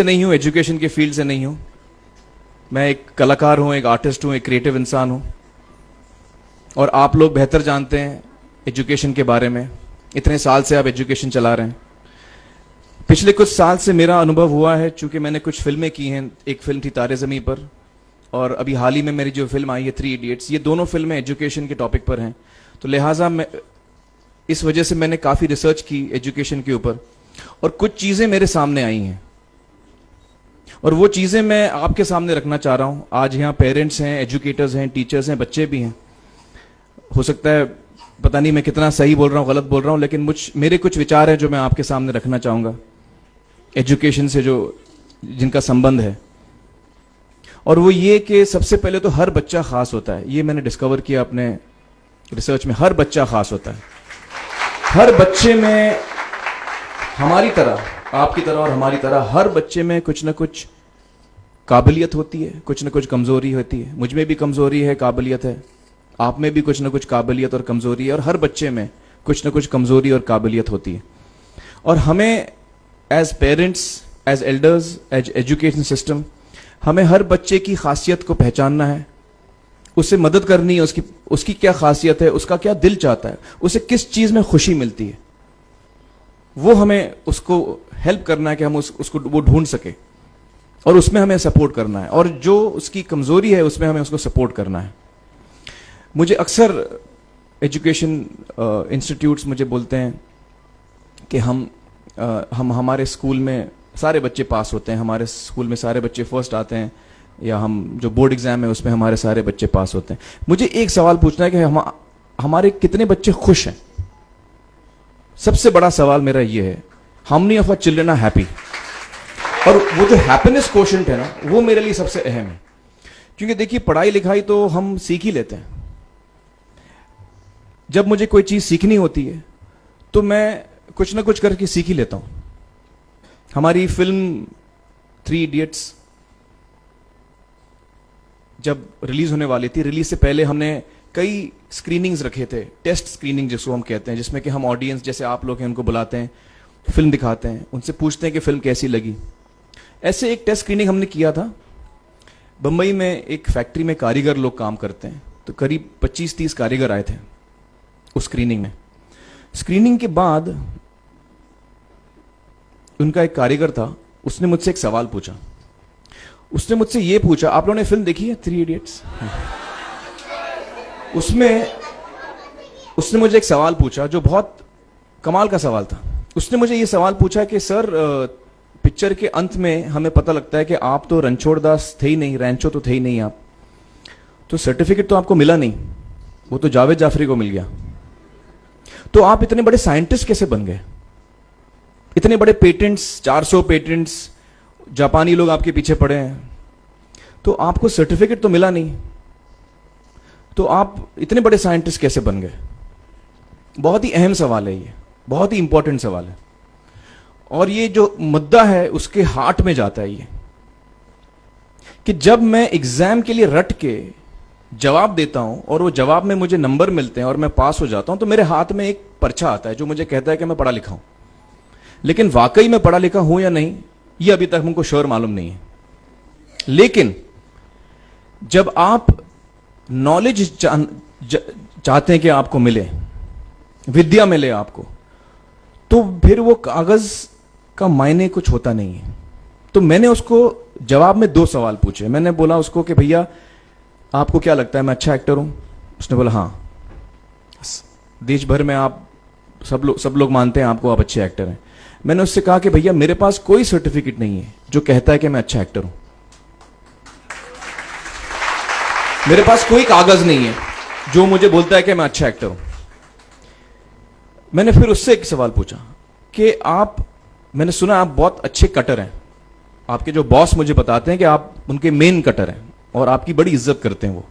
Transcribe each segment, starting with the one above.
नहीं हूँ, एजुकेशन के फील्ड से नहीं हूँ। मैं एक कलाकार हूँ, एक आर्टिस्ट हूँ, एक क्रिएटिव इंसान हूँ। और आप लोग बेहतर जानते हैं एजुकेशन के बारे में। इतने साल से आप एजुकेशन चला रहे हैं। पिछले कुछ साल से मेरा अनुभव हुआ है, चूंकि मैंने कुछ फिल्में की हैं। एक फिल्म थी तारे ज़मीं पर, और अभी हाल ही में मेरी जो फिल्म आई है 3 इडियट्स, ये दोनों फिल्में एजुकेशन के टॉपिक पर हैं। तो लिहाजा मैं इस वजह से मैंने काफ़ी रिसर्च की एजुकेशन के ऊपर, और कुछ चीज़ें मेरे सामने आई हैं, और वो चीज़ें मैं आपके सामने रखना चाह रहा हूँ। आज यहाँ पेरेंट्स हैं, एजुकेटर्स हैं, टीचर्स हैं, बच्चे भी हैं। हो सकता है, पता नहीं मैं कितना सही बोल रहा हूँ, गलत बोल रहा हूँ, लेकिन मेरे कुछ विचार हैं जो मैं आपके सामने रखना चाहूँगा एजुकेशन से जो जिनका संबंध है। और वो ये कि सबसे पहले तो हर बच्चा खास होता है। ये मैंने डिस्कवर किया अपने रिसर्च में। हर बच्चा खास होता है। हर बच्चे में, हमारी तरह, आपकी तरह और हमारी तरह, हर बच्चे में कुछ ना कुछ काबिलियत होती है, कुछ ना कुछ कमजोरी होती है। मुझ में भी कमजोरी है, काबिलियत है। आप में भी कुछ ना कुछ काबिलियत और कमजोरी है, और हर बच्चे में कुछ ना कुछ कमजोरी और काबिलियत होती है। और हमें as parents, as elders, as education system, हमें हर बच्चे की खासियत को पहचानना है, उसे मदद करनी है। उसकी क्या खासियत है, उसका क्या दिल चाहता है, उसे किस चीज में खुशी मिलती है, वो हमें उसको हेल्प करना है कि हम उसको वो ढूंढ सके, और उसमें हमें सपोर्ट करना है। और जो उसकी कमजोरी है उसमें हमें उसको सपोर्ट करना है। मुझे अक्सर एजुकेशन इंस्टीट्यूट्स मुझे बोलते हैं कि हम हमारे स्कूल में सारे बच्चे पास होते हैं, हमारे स्कूल में सारे बच्चे फर्स्ट आते हैं, या हम जो बोर्ड एग्जाम है उसमें हमारे सारे बच्चे पास होते हैं। मुझे एक सवाल पूछना है कि हमारे कितने बच्चे खुश हैं? सबसे बड़ा सवाल मेरा ये है, how many of our children are happy? और वो जो हैप्पीनेस क्वोशेंट है ना, वो मेरे लिए सबसे अहम है। क्योंकि देखिए, पढ़ाई लिखाई तो हम सीख ही लेते हैं। जब मुझे कोई चीज सीखनी होती है तो मैं कुछ ना कुछ करके सीख ही लेता हूं। हमारी फिल्म 3 इडियट्स जब रिलीज होने वाली थी, रिलीज से पहले हमने कई स्क्रीनिंग्स रखे थे, टेस्ट स्क्रीनिंग जिसको हम कहते हैं, जिसमें कि हम ऑडियंस, जैसे आप लोग हैं, उनको बुलाते हैं, फिल्म दिखाते हैं, उनसे पूछते हैं कि फिल्म कैसी लगी। ऐसे एक टेस्ट स्क्रीनिंग हमने किया था। बंबई में एक फैक्ट्री में कारीगर लोग काम करते हैं, तो करीब 25-30 कारीगर आए थे उस स्क्रीनिंग में। स्क्रीनिंग के बाद उनका एक कारीगर था, उसने मुझसे एक सवाल पूछा। उसने मुझसे ये पूछा, आप लोगों ने फिल्म देखी है 3 इडियट्स? उसने मुझे एक सवाल पूछा जो बहुत कमाल का सवाल था। उसने मुझे ये सवाल पूछा कि सर, पिक्चर के अंत में हमें पता लगता है कि आप तो रणछोड़ दास थे ही नहीं, रैंचो तो थे ही नहीं आप, तो सर्टिफिकेट तो आपको मिला नहीं, वो तो जावेद जाफरी को मिल गया। तो आप इतने बड़े साइंटिस्ट कैसे बन गए? इतने बड़े पेटेंट्स, 400 पेटेंट्स, जापानी लोग आपके पीछे पड़े हैं, तो आपको सर्टिफिकेट तो मिला नहीं, तो आप इतने बड़े साइंटिस्ट कैसे बन गए? बहुत ही अहम सवाल है ये, बहुत ही इंपॉर्टेंट सवाल है। और ये जो मुद्दा है उसके हार्ट में जाता है ये, कि जब मैं एग्जाम के लिए रट के जवाब देता हूं और वो जवाब में मुझे नंबर मिलते हैं और मैं पास हो जाता हूं, तो मेरे हाथ में एक पर्चा आता है जो मुझे कहता है कि मैं पढ़ा लिखा हूं। लेकिन वाकई मैं पढ़ा लिखा हूं या नहीं, ये अभी तक हमको श्योर मालूम नहीं है। लेकिन जब आप नॉलेज चाहते हैं कि आपको मिले, विद्या मिले आपको, तो फिर वो कागज का मायने कुछ होता नहीं है। तो मैंने उसको जवाब में 2 सवाल पूछे। मैंने बोला उसको कि भैया, आपको क्या लगता है मैं अच्छा एक्टर हूं? उसने बोला हाँ, देश भर में आप सब लोग मानते हैं आपको, आप अच्छे एक्टर हैं। मैंने उससे कहा कि भैया, मेरे पास कोई सर्टिफिकेट नहीं है जो कहता है कि मैं अच्छा एक्टर हूं। मेरे पास कोई कागज नहीं है जो मुझे बोलता है कि मैं अच्छा एक्टर हूं। मैंने फिर उससे एक सवाल पूछा कि मैंने सुना आप बहुत अच्छे कटर हैं, आपके जो बॉस मुझे बताते हैं कि आप उनके मेन कटर हैं और आपकी बड़ी इज्जत करते हैं वो,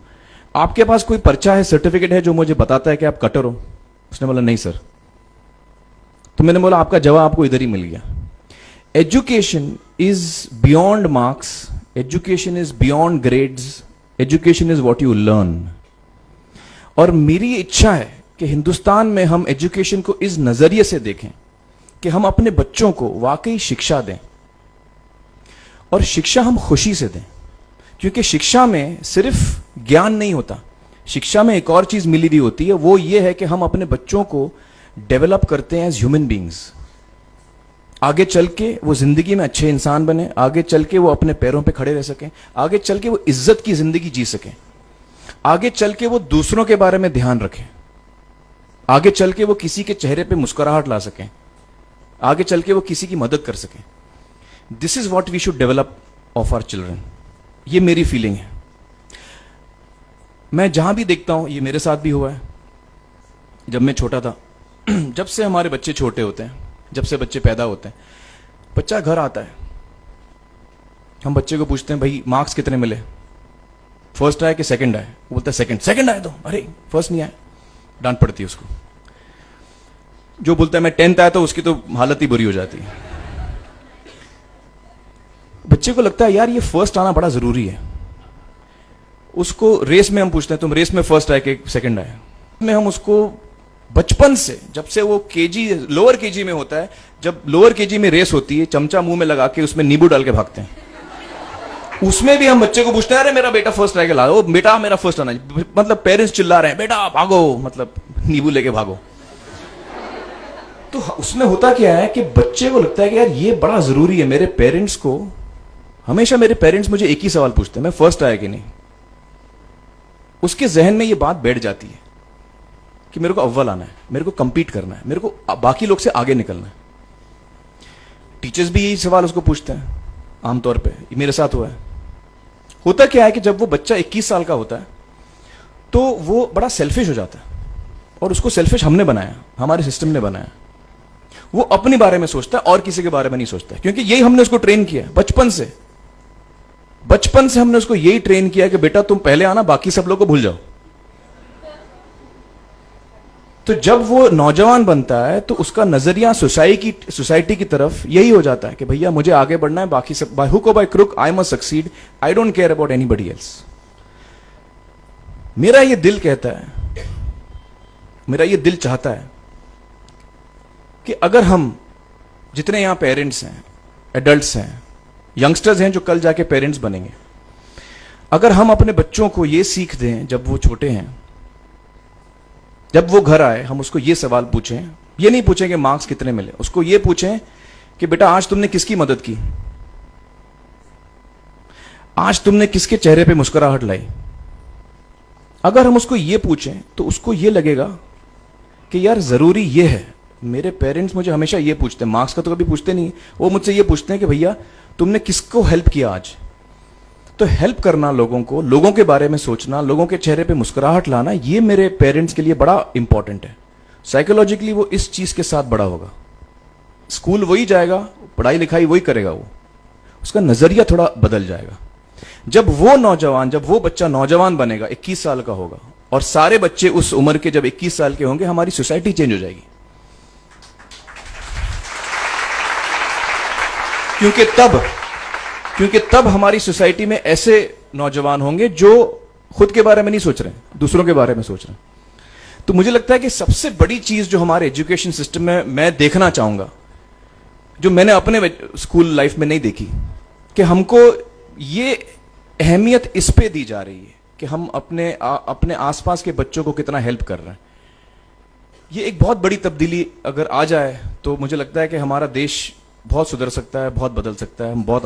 आपके पास कोई पर्चा है, सर्टिफिकेट है जो मुझे बताता है कि आप कटर हो? उसने बोला नहीं सर। तो मैंने बोला आपका जवाब आपको इधर ही मिल गया। Education is beyond marks, education is beyond grades, education is what you learn. और मेरी इच्छा है कि हिंदुस्तान में हम एजुकेशन को इस नजरिए से देखें कि हम अपने बच्चों को वाकई शिक्षा दें। और शिक्षा हम खुशी से दें, क्योंकि शिक्षा में सिर्फ ज्ञान नहीं होता, शिक्षा में एक और चीज मिली हुई होती है, वो ये है कि हम अपने बच्चों को डेवलप करते हैं एज ह्यूमन बींग्स। आगे चल के वो जिंदगी में अच्छे इंसान बने, आगे चल के वो अपने पैरों पे खड़े रह सकें, आगे चल के वो इज्जत की जिंदगी जी सकें, आगे चल के वो दूसरों के बारे में ध्यान रखें, आगे चल के वो किसी के चेहरे पे मुस्कुराहट ला सकें, आगे चल के वो किसी की मदद कर सकें। This is what we should develop of our children. ये मेरी फीलिंग है। मैं जहां भी देखता हूं, ये मेरे साथ भी हुआ है जब मैं छोटा था। जब से हमारे बच्चे छोटे होते हैं, जब से बच्चे पैदा होते हैं, बच्चा घर आता है, हम बच्चे को पूछते हैं भाई मार्क्स कितने मिले, फर्स्ट आए कि सेकंड आए? वो बोलता है सेकंड। सेकंड आए तो अरे फर्स्ट नहीं आए, डांट पड़ती है उसको। जो बोलता है मैं 10th आया तो उसकी तो हालत ही बुरी हो जाती है। बच्चे को लगता है यार ये फर्स्ट आना बड़ा जरूरी है। उसको रेस में हम पूछते हैं तुम रेस में फर्स्ट आए कि सेकंड आए? में हम उसको बचपन से, जब से वो केजी लोअर केजी में होता है, जब लोअर केजी में रेस होती है, चमचा मुंह में लगा के उसमें नींबू डाल के भागते हैं। उसमें भी हम बच्चे को पूछते हैं अरे मेरा बेटा फर्स्ट आएगा, ला ओ बेटा मेरा फर्स्ट आना, मतलब पेरेंट्स चिल्ला रहे हैं बेटा भागो, मतलब नींबू लेके भागो। तो उसमें होता क्या है कि बच्चे को लगता है कि यार ये बड़ा जरूरी है। मेरे पेरेंट्स को हमेशा, मेरे पेरेंट्स मुझे एक ही सवाल पूछते हैं, मैं फर्स्ट आया कि नहीं। उसके जहन में ये बात बैठ जाती है कि मेरे को अव्वल आना है, मेरे को कंपीट करना है, मेरे को बाकी लोग से आगे निकलना है। टीचर्स भी यही सवाल उसको पूछते हैं आमतौर पे, ये मेरे साथ हुआ है। होता क्या है कि जब वो बच्चा 21 साल का होता है तो वो बड़ा सेल्फिश हो जाता है, और उसको सेल्फिश हमने बनाया, हमारे सिस्टम ने बनाया। वो अपने बारे में सोचता है और किसी के बारे में नहीं सोचता, क्योंकि यही हमने उसको ट्रेन किया है बचपन से। बचपन से हमने उसको यही ट्रेन किया कि बेटा तुम पहले आना, बाकी सब लोग को भूल जाओ। तो जब वो नौजवान बनता है तो उसका नजरिया सोसाइटी की तरफ यही हो जाता है कि भैया मुझे आगे बढ़ना है, बाकी सब बाय हुक और by crook I must succeed, I don't care about anybody else. मेरा ये दिल कहता है, मेरा ये दिल चाहता है कि अगर हम जितने यहां पेरेंट्स हैं, एडल्ट्स हैं, यंगस्टर्स हैं जो कल जाके पेरेंट्स बनेंगे, अगर हम अपने बच्चों को ये सीख दें जब वो छोटे हैं, जब वो घर आए हम उसको ये सवाल पूछें, ये नहीं पूछें कि मार्क्स कितने मिले, उसको ये पूछें कि बेटा आज तुमने किसकी मदद की, आज तुमने किसके चेहरे पे मुस्कुराहट लाई। अगर हम उसको ये पूछें तो उसको ये लगेगा कि यार जरूरी ये है। मेरे पेरेंट्स मुझे हमेशा ये पूछते हैं, मार्क्स का तो कभी पूछते नहीं, वो मुझसे ये पूछते हैं कि भैया तुमने किसको हेल्प किया आज। तो हेल्प करना लोगों को, लोगों के बारे में सोचना, लोगों के चेहरे पे मुस्कुराहट लाना, ये मेरे पेरेंट्स के लिए बड़ा इंपॉर्टेंट है। साइकोलॉजिकली वो इस चीज के साथ बड़ा होगा, स्कूल वही जाएगा, पढ़ाई लिखाई वही करेगा, वो उसका नजरिया थोड़ा बदल जाएगा। जब वो बच्चा नौजवान बनेगा, 21 साल का होगा, और सारे बच्चे उस उम्र के जब 21 साल के होंगे, हमारी सोसाइटी चेंज हो जाएगी। क्योंकि तब हमारी सोसाइटी में ऐसे नौजवान होंगे जो खुद के बारे में नहीं सोच रहे, दूसरों के बारे में सोच रहे हैं। तो मुझे लगता है कि सबसे बड़ी चीज जो हमारे एजुकेशन सिस्टम में मैं देखना चाहूंगा, जो मैंने अपने स्कूल लाइफ में नहीं देखी, कि हमको ये अहमियत इस पे दी जा रही है कि हम अपने आसपास के बच्चों को कितना हेल्प कर रहे हैं। ये एक बहुत बड़ी तब्दीली अगर आ जाए तो मुझे लगता है कि हमारा देश बहुत सुधर सकता है, बहुत बदल सकता है, हम बहुत